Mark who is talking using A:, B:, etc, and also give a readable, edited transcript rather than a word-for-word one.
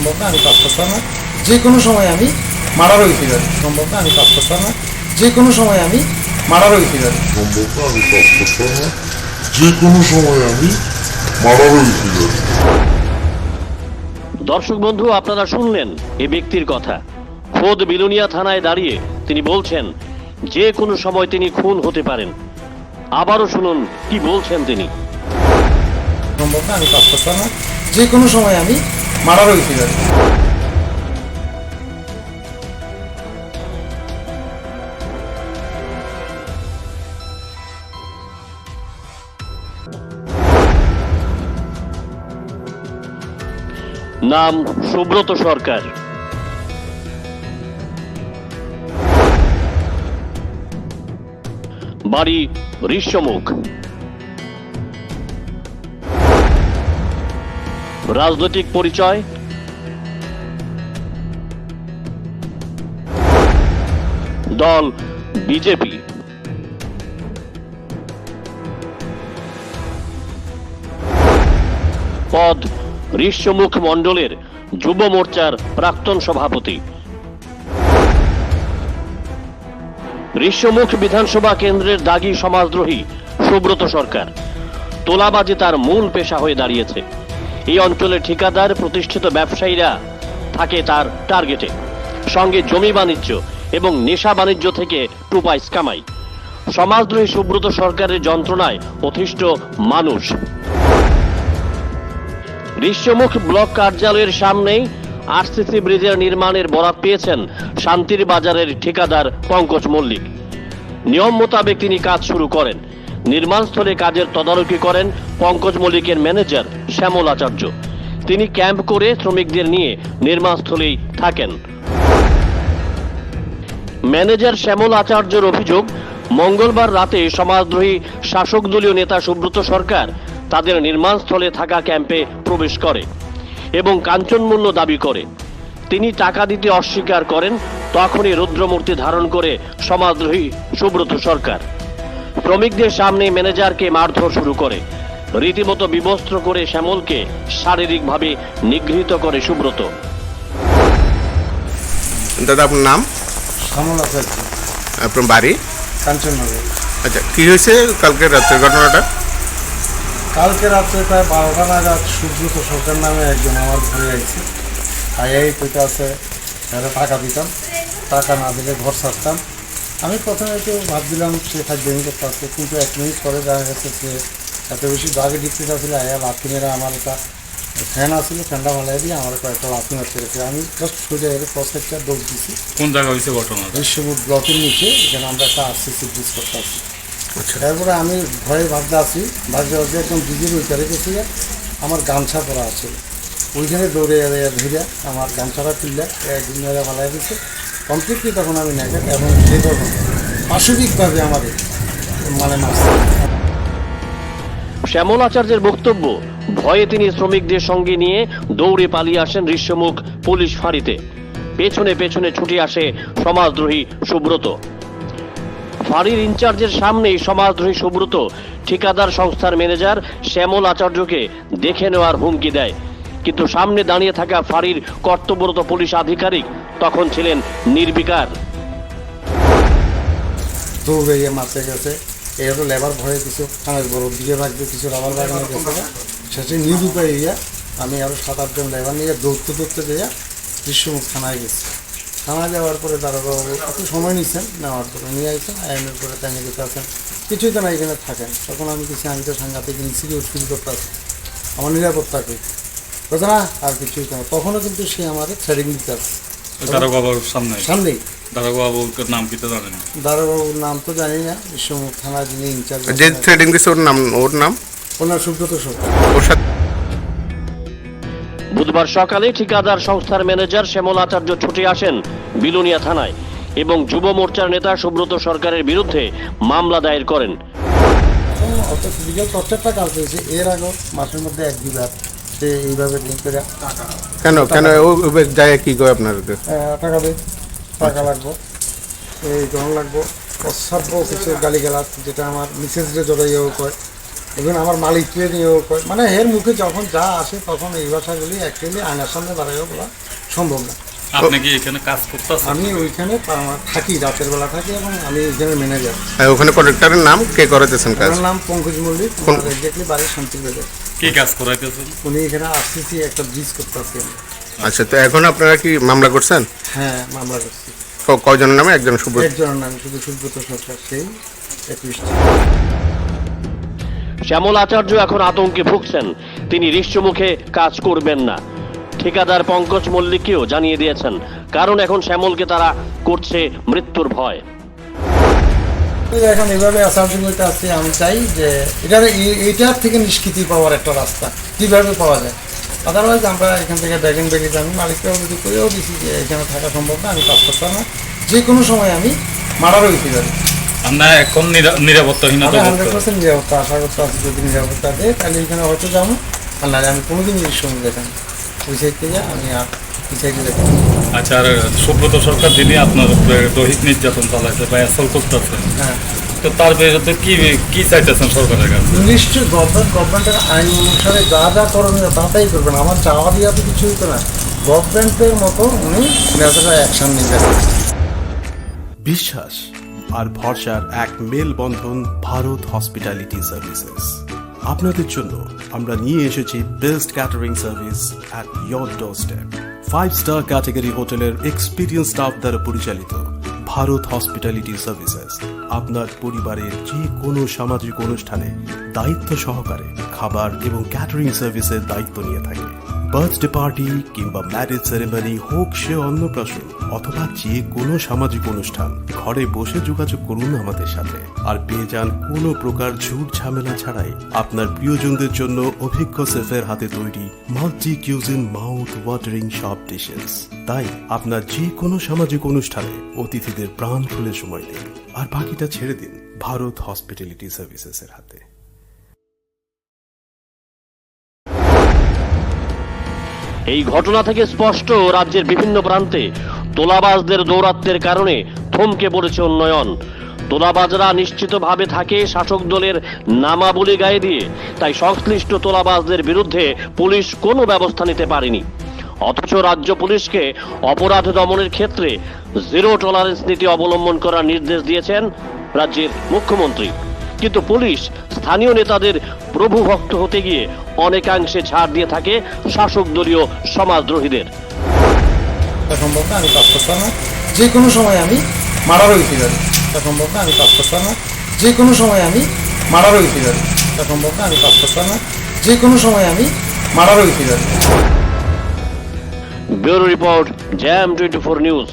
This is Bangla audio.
A: সম্ভব না, আমি কাজ করতাম না। যে কোনো সময় আমি মারারও হইতে পারি, সম্ভব না, আমি কাজ করতাম না। যে কোনো সময় আমি মারারও হইতে পারি,
B: সম্ভব না, আমি কাজ করতাম না। যে কোনো সময় আমি মারারও হইতে পারি।
C: দর্শক বন্ধু, আপনারা শুনলেন এই ব্যক্তির কথা। খোদ বিলোনিয়া থানায় দাঁড়িয়ে তিনি বলছেন যে কোনো সময় তিনি খুন হতে পারেন। আবারও শুনুন কি বলছেন তিনি।
A: সম্ভব না, আমি কাজ করতাম না। যে কোনো সময় আমি মারারও হইতে পারি।
C: নাম সুব্রত সরকার। বাড়ি ঋষ্যমুখ। রাজনৈতিক পরিচয় দল বিজেপি। পদ ঋষ্যমুখ মণ্ডলের যুব মোর্চার প্রাক্তন সভাপতি। ঋষ্যমুখ বিধানসভা কেন্দ্রের দাগী সমাজদ্রোহী সুব্রত সরকার তোলাবাজি তার মূল পেশা হয়ে দাঁড়িয়েছে। এই অঞ্চলের ঠিকাদার প্রতিষ্ঠিত ব্যবসায়ীরা থাকে তার টার্গেটে। সঙ্গে জমি বাণিজ্য এবং নেশা বাণিজ্য থেকে টুপাইস কামাই। সমাজদ্রোহী সুব্রত সরকারের যন্ত্রণায় অতিষ্ঠ মানুষ। ঋষ্যমুখ ব্লক কার্যালয়ের সামনেই আরসিসি ব্রিজের নির্মাণের বরাত পেয়েছেন শান্তির বাজারের ঠিকাদার পঙ্কজ মল্লিক। নিয়ম মোতাবেক তিনি কাজ শুরু করেন। নির্মাণস্থলে কাজের তদারকি করেন পঙ্কজ মল্লিকের ম্যানেজার শ্যামল আচার্য। তিনি ক্যাম্প করে শ্রমিকদের নিয়ে নির্মাণস্থলেই থাকেন। ম্যানেজার শ্যামল আচার্যের অভিযোগ, মঙ্গলবার রাতে সমাজদ্রোহী শাসক দলীয় নেতা সুব্রত সরকার তাদের নির্মাণস্থলে থাকা ক্যাম্পে প্রবেশ করে এবং কাঞ্চনমূল্য দাবি করে। তিনি টাকা দিতে অস্বীকার করেন। তখনই রুদ্রমূর্তি ধারণ করে সমাজদ্রোহী সুব্রত সরকার শ্রমিকদের সামনে ম্যানেজারকে মারধর শুরু করে। রীতিমতো বিবস্ত্র করে শ্যামলকে শারীরিকভাবে নিগৃহীত করে সুব্রত।
D: দাদা, আপনার নাম?
A: শ্যামল আচার্য,
D: আপনার বাড়ি?
A: কাঞ্চননগর।
D: আচ্ছা, কি হয়েছে কালকে রাত্রের ঘটনাটা?
A: কালকে রাত্রে প্রায় 12টা নাগাদ সুব্রত সরকার নামে একজন আমার ঘরে আইছে। আইয়াই কইতে আছে তারা টাকা দিতাম, টাকা না দিলে ঘর ছাড়তাম। আমি প্রথমে একটু ভাবছিলাম সে খাদ্যমি করতে আসছে, কিন্তু 1 মিনিট পরে দেখা গেছে সে এত বেশি দাগে দিতে চাচ্ছিল। আয়া লাথি মেরে আমার একটা ফ্যান আসছিল, ফ্যানটা ভালাই দিয়ে আমার কয়েকটা লাথি মারতে গেছে। আমি জাস্ট সোজা এর প্রসেসটা দৌড় দিছি।
E: কোন জায়গা হয়েছে ঘটনা?
A: ঋষ্যমুখ ব্লকের নিচে, এখানে আমরা একটা আরসিসি ব্রিজ করতে আসছি।
D: আচ্ছা,
A: তারপরে আমি ভয়ে ভাবতে আসি, ভাবতে ভাবতে একদম দিদির ওইখানে গেছি, আমার গামছা পরা আছে, ওইখানে দৌড়ে ধরে আমার গামছাটা তুললে একদিন ধরে ভালাই দিচ্ছে কমপ্লিটলি। তখন আমি নেগেট এবং সেই তখন পাশবিকভাবে আমাদের মারছে।
C: শ্যামল আচার্যের বক্তব্য, ভয়ে তিনি শ্রমিকদের সঙ্গে নিয়ে দৌড়ে পালিয়ে আসেন ঋষ্যমুখ পুলিশ ফাঁড়িতে। পেছনে পেছনে ছুটে আসে সমাজদ্রোহী সুব্রত। ফাঁড়ির ইনচার্জের সামনেই সমাজদ্রোহী সুব্রত ঠিকাদার সংস্থার ম্যানেজার শ্যামল আচার্যকে দেখে নেওয়ার হুমকি দেয়। কিন্তু সামনে দাঁড়িয়ে থাকা ফাঁড়ির কর্তব্যরত পুলিশ আধিকারিক তখন ছিলেন নির্বিকার।
A: দৌড়ে মারতে গেছে, এই হলো লেবার ভয়ে কিছু কানের বড় দিকে রাখবে, কিছু রাবার বাগানে গেছে। শেষে নিরুপায় ইয়া আমি আরও 7-8 জন লেবার নিয়ে দৌড়তে দৌড়তে যাইয়া ঋষ্যমুখ থানায় গেছি। থানায় যাওয়ার পরে দারোগাবু একটু সময় নিচ্ছেন, নেওয়ার পরে নিয়ে আসছেন। আইনের পরে তাই নিয়ে আছেন, কিছুই তো না এখানে থাকেন। তখন আমি কিছু, আমি তো সাংঘাতিক ইনসিকিউর ফিল করতে আছি, আমার নিরাপত্তা করি বলছে না আর কিছুই তো না। তখনও কিন্তু সে আমাদের থ্রেডিং দিতে আসছে
E: দারোগাবুর সামনেই। দারোগাবুর নাম কি তো জানেন?
A: দারোগাবুর নাম তো জানি না। ঋষ্যমুখ থানার যিনি ইনচার্জ,
D: যে থ্রেডিং দিচ্ছে ওর নাম?
A: ওনার সুব্রত সরকার।
D: ওর সাথে
C: বুধবার সকালে ঠিকাদার সংস্থার ম্যানেজার শ্যামল আচার্য ছুটে আসেন বিলোনিয়া থানায় এবং যুব মোর্চার নেতা সুব্রত সরকারের বিরুদ্ধে মামলা দায়ের করেন।
A: অর্থাৎ ফিজিক্যাল টর্চারটা কাজ হয়েছে এর আগেও মাসের মধ্যে 1-2 বার সে এইভাবে লিঙ্ক করে
D: কেন ও যায় কি করে আপনার?
A: টাকা দেয়, টাকা লাগবো, এই গ্রহণ লাগবো, অসাধ্য কিছু গালিগালাজ, যেটা আমার মিসেসরে জড়াইয়াও কয় এবং আমার মালিককে নিয়েও কয়, মানে এর মুখে যখন যা আসে তখন এই ভাষাগুলি অ্যাকচুয়ালি আয়নার সামনে বাড়াইও বলা সম্ভব না।
E: আপনি কি এখানে কাজ করতেছেন?
A: আমি ওইখানে থাকি, রাতের বেলা থাকি এবং আমি ওইখানে ম্যানেজার।
D: ওখানে কন্ট্রাক্টরের নাম কে করাতেছেন কাজ?
A: ওনার নাম পঙ্কজ মল্লিক, এক্স্যাক্টলি বাড়ির শান্তিবাজার।
E: কি কাজ করাইতেছেন?
A: উনি এখানে আসতেছি একটা ব্রিজ করতে আসছেন।
D: আচ্ছা, তো এখন আপনারা কি মামলা করছেন?
A: হ্যাঁ, মামলা করছি।
D: কয়জনের নামে? একজন সুব্রত।
A: একজনের নাম শুধু সুব্রত সরকার, সেই 21।
C: শ্যামল আচার্য এখন আতঙ্কে ভুগছেন, তিনি ঋষ্যমুখে কাজ করবেন না। ঠিকাদার পঙ্কজ মল্লিককেও জানিয়ে দিয়েছেন, কারণ এখন শ্যামলকে তারা করছে মৃত্যুর ভয়।
A: এখন এভাবে আসার্জন করতে আসছে, আমি চাই যে এইটার থেকে নিষ্কৃতি পাওয়ার একটা রাস্তা কীভাবে পাওয়া যায়। আদারওয়াইজ আমরা এখান থেকে ব্যাগিং ব্যাগেজ আমি মালিককে অভিযোগ করেও দিচ্ছি যে এখানে থাকা সম্ভব না, আমি কাজ করতে পারবো না, যে কোনো সময় আমি মারারও হইতে পারি।
E: আমরা এখন নিরাপত্তাহীনতা
A: আমি 100% নিরাপত্তা আশা করতে আছি, যদি নিরাপত্তা দেয় তাহলে এখানে হয়তো যাবো, আর নাহলে আমি কোনোদিনই সঙ্গে দেখান ওই সাইড থেকে আমি আর এই সাইডে দেখি।
E: আচ্ছা, আর সুব্রত সরকার যিনি আপনার দৈহিক নির্যাতন চালাইছে বা অ্যাসল্ট করতেছে,
A: হ্যাঁ,
E: তো তার বিরুদ্ধে কি চাইতেছেন সরকারের কাছে?
A: নিশ্চয়ই গভর্নমেন্টের আইন অনুসারে যা যা করণীয় তাই করবেন। আমার চাওয়া দিয়া তো কিছু হতো না, গভর্নমেন্টের মতো উনি ন্যাচারাল অ্যাকশন নিতে।
F: বিশ্বাস আর ভরসার এক মেলবন্ধন ভারত হসপিটালিটি সার্ভিসেস। আপনাদের জন্য আমরা নিয়ে এসেছি best catering service at your doorstep. Five star category হোটেলের এক্সপিরিয়েন্স স্টাফ দ্বারা পরিচালিত ভারত হসপিটালিটি সার্ভিসেস আপনার পরিবারের যে কোনো সামাজিক অনুষ্ঠানে দায়িত্ব সহকারে খাবার এবং ক্যাটারিং সার্ভিসের দায়িত্ব নিয়ে থাকে। বার্থডে পার্টি কিংবা ম্যারেজ সেরেমনি হোক সে অন্নপ্রাশন অথবা যে কোনো সামাজিক অনুষ্ঠান, ঘরে বসে যোগাযোগ করুন আমাদের সাথে আর পেয়ে যান কোনো প্রকার ঝুট ঝামেলা ছাড়াই আপনার প্রিয়জনদের জন্য অভিজ্ঞ শেফের হাতে তৈরি মাল্টি কিউজিন মাউথ ওয়াটারিং সব ডিশেস। তাই আপনার যে কোনো সামাজিক অনুষ্ঠানে অতিথিদের প্রাণ খুলে সময় দিন আর বাকিটা ছেড়ে দিন ভারত হসপিটালিটি সার্ভিসেসের হাতে।
C: এই ঘটনা থেকে স্পষ্ট, রাজ্যের বিভিন্ন প্রান্তে তোলাবাজদের দৌরাত্ম্যের কারণে থমকে পড়েছে উন্নয়ন। তোলাবাজরা নিশ্চিতভাবে থাকে শাসক দলের নামাবলী গায়ে দিয়ে, তাই সংশ্লিষ্ট তোলাবাজদের বিরুদ্ধে পুলিশ কোনো ব্যবস্থা নিতে পারেনি। অথচ রাজ্য পুলিশকে অপরাধ দমনের ক্ষেত্রে জিরো টলারেন্স নীতি অবলম্বন করার নির্দেশ দিয়েছেন রাজ্যের মুখ্যমন্ত্রী। কিন্তু পুলিশ স্থানীয় নেতাদের প্রভুভক্ত হতে গিয়ে অনেকাংশে ছাড় দিয়ে থাকে শাসক দলীয় সমাজদ্রোহীদের।
A: সম্ভব না, আমি কাজ করতে পারবো না, যে কোনো সময় আমি মারারও হইতে পারি। সম্ভব না, আমি কাজ করতে পারবো না, যে কোনো সময় আমি মারারও হইতে পারি। সম্ভব না, আমি কাজ করতে পারবো না, যে কোনো সময় আমি মারারও হইতে পারি।
C: Bureau report, jam 24 news.